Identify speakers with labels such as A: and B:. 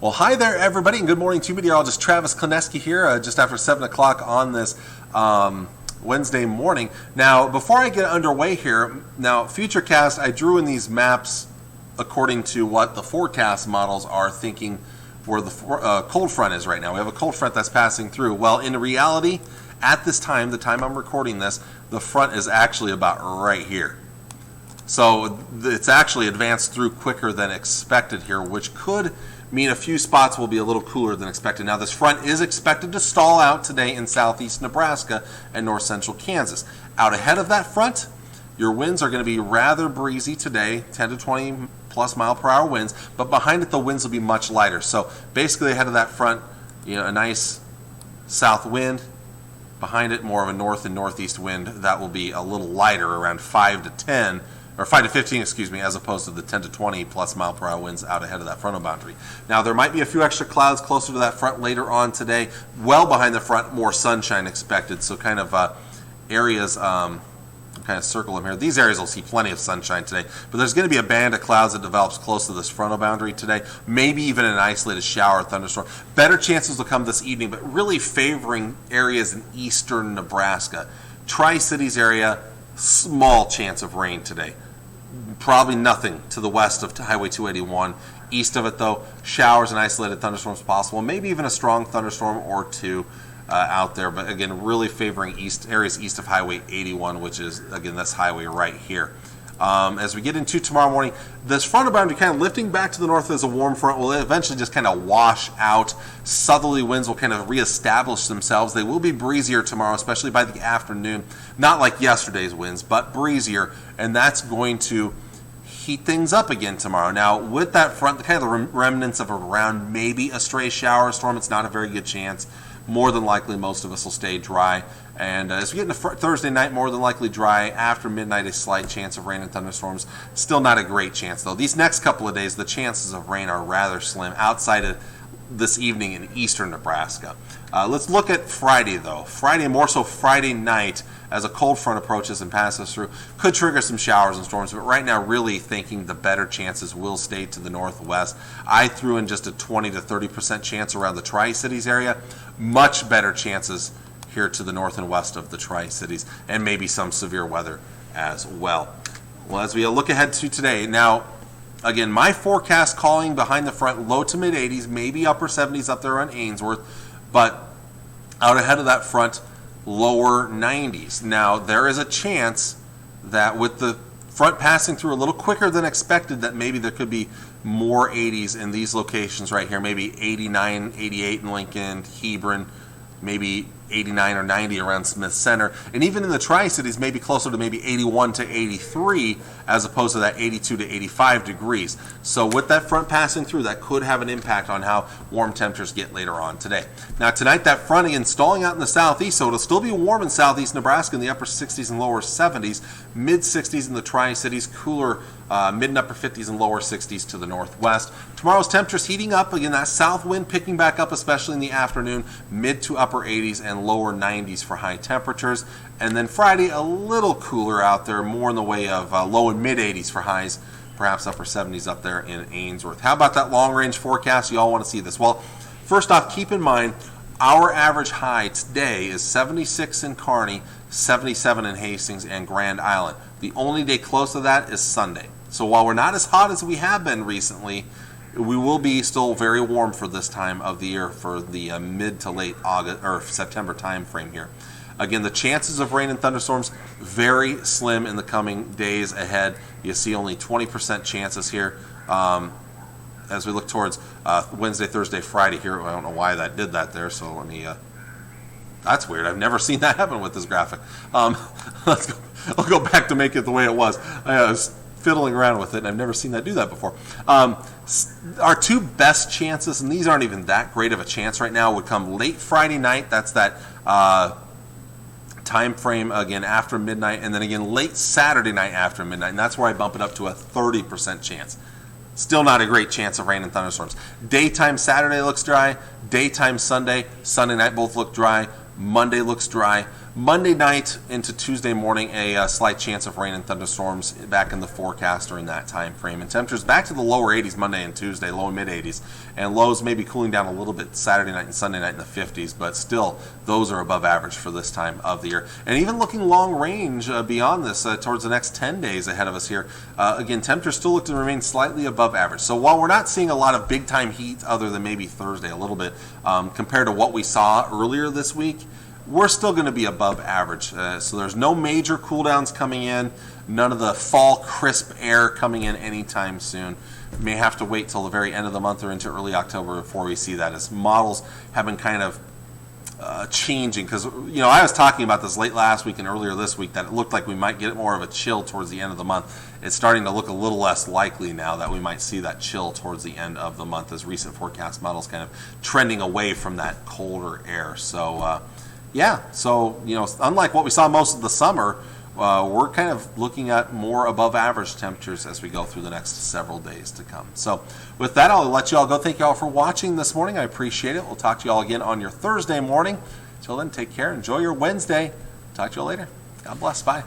A: Well, hi there, everybody, and good morning to meteorologist Travis Kleneski here, just after 7 o'clock on this Wednesday morning. Now, before I get underway here, Futurecast, I drew in these maps according to what the forecast models are thinking where the cold front is right now. We have a cold front that's passing through. Well, in reality, at this time, the time I'm recording this, the front is actually about right here. So it's actually advanced through quicker than expected here, which could mean a few spots will be a little cooler than expected. Now, this front is expected to stall out today in southeast Nebraska and north central Kansas. Out ahead of that front, your winds are going to be rather breezy today, 10 to 20 plus mile per hour winds, but behind it the winds will be much lighter. So basically ahead of that front, a nice south wind. Behind it, more of a north and northeast wind that will be a little lighter, around 5 to 10, or 5 to 15, as opposed to the 10 to 20 plus mile per hour winds out ahead of that frontal boundary. Now, there might be a few extra clouds closer to that front later on today. Well behind the front, more sunshine expected. So kind of areas, kind of circle them here. These areas will see plenty of sunshine today, but there's going to be a band of clouds that develops close to this frontal boundary today, maybe even an isolated shower or thunderstorm. Better chances will come this evening, but really favoring areas in eastern Nebraska. Tri-Cities area, small chance of rain today. Probably nothing to the west of Highway 281. East of it, though, showers and isolated thunderstorms possible, maybe even a strong thunderstorm or two out there. But again, really favoring areas east of Highway 81, which is, again, this highway right here. As we get into tomorrow morning, this frontal boundary kind of lifting back to the north as a warm front will eventually just kind of wash out. Southerly winds will kind of reestablish themselves. They will be breezier tomorrow, especially by the afternoon. Not like yesterday's winds, but breezier, and that's going to heat things up again tomorrow. Now, with that front, the kind of the remnants of around maybe a stray shower storm, it's not a very good chance. More than likely, most of us will stay dry. And as we get into Thursday night, more than likely dry. After midnight, a slight chance of rain and thunderstorms. Still not a great chance, though. These next couple of days, the chances of rain are rather slim outside of this evening in eastern Nebraska. Let's look at Friday, though. Friday, more so Friday night, as a cold front approaches and passes through, could trigger some showers and storms. But right now, really thinking the better chances will stay to the northwest. I threw in just a 20 to 30% chance around the Tri-Cities area. Much better chances here to the north and west of the Tri-Cities, and maybe some severe weather as well. Well, as we look ahead to today, now, again, my forecast calling behind the front, low to mid 80s, maybe upper 70s up there on Ainsworth, but out ahead of that front, lower 90s. Now, there is a chance that with the front passing through a little quicker than expected, that maybe there could be more 80s in these locations right here, maybe 89, 88 in Lincoln, Hebron, maybe 89 or 90 around Smith Center, and even in the Tri-Cities, maybe closer to maybe 81 to 83 as opposed to that 82 to 85 degrees. So with that front passing through, that could have an impact on how warm temperatures get later on today. Now tonight, that front again stalling out in the southeast, so it'll still be warm in southeast Nebraska in the upper 60s and lower 70s, mid 60s in the Tri-Cities, cooler mid and upper 50s and lower 60s to the northwest. Tomorrow's temperatures heating up. Again, that south wind picking back up, especially in the afternoon, mid to upper 80s and lower 90s for high temperatures. And then Friday, a little cooler out there, more in the way of low and mid 80s for highs, perhaps upper 70s up there in Ainsworth. How about that long-range forecast? You all want to see this. Well, first off, keep in mind, our average high today is 76 in Kearney, 77 in Hastings and Grand Island. The only day close to that is Sunday. So while we're not as hot as we have been recently, we will be still very warm for this time of the year for the mid to late August or September time frame here. Again, the chances of rain and thunderstorms very slim in the coming days ahead. You see only 20% chances here as we look towards Wednesday, Thursday, Friday here. I don't know why that did that there, so let me. That's weird. I've never seen that happen with this graphic. Let's go. I'll go back to make it the way it was. I was fiddling around with it, and I've never seen that do that before. Our two best chances, and these aren't even that great of a chance right now, would come late Friday night. That's that time frame again after midnight, and then again late Saturday night after midnight, and that's where I bump it up to a 30% chance. Still not a great chance of rain and thunderstorms. Daytime Saturday looks dry. Daytime Sunday night both look dry. Monday looks dry. Monday night into Tuesday morning, a slight chance of rain and thunderstorms back in the forecast during that time frame. And temperatures back to the lower 80s Monday and Tuesday, low and mid 80s. And lows maybe cooling down a little bit Saturday night and Sunday night in the 50s, but still those are above average for this time of the year. And even looking long range beyond this, towards the next 10 days ahead of us here, again, temperatures still look to remain slightly above average. So while we're not seeing a lot of big time heat other than maybe Thursday a little bit, compared to what we saw earlier this week, we're still going to be above average. So there's no major cool downs coming in, none of the fall crisp air coming in anytime soon. We may have to wait till the very end of the month or into early October before we see that, as models have been kind of changing. Because, I was talking about this late last week and earlier this week that it looked like we might get more of a chill towards the end of the month. It's starting to look a little less likely now that we might see that chill towards the end of the month, as recent forecast models kind of trending away from that colder air. So, unlike what we saw most of the summer, we're kind of looking at more above average temperatures as we go through the next several days to come. So with that, I'll let you all go. Thank you all for watching this morning. I appreciate it. We'll talk to you all again on your Thursday morning. Till then, take care. Enjoy your Wednesday. Talk to you all later. God bless. Bye.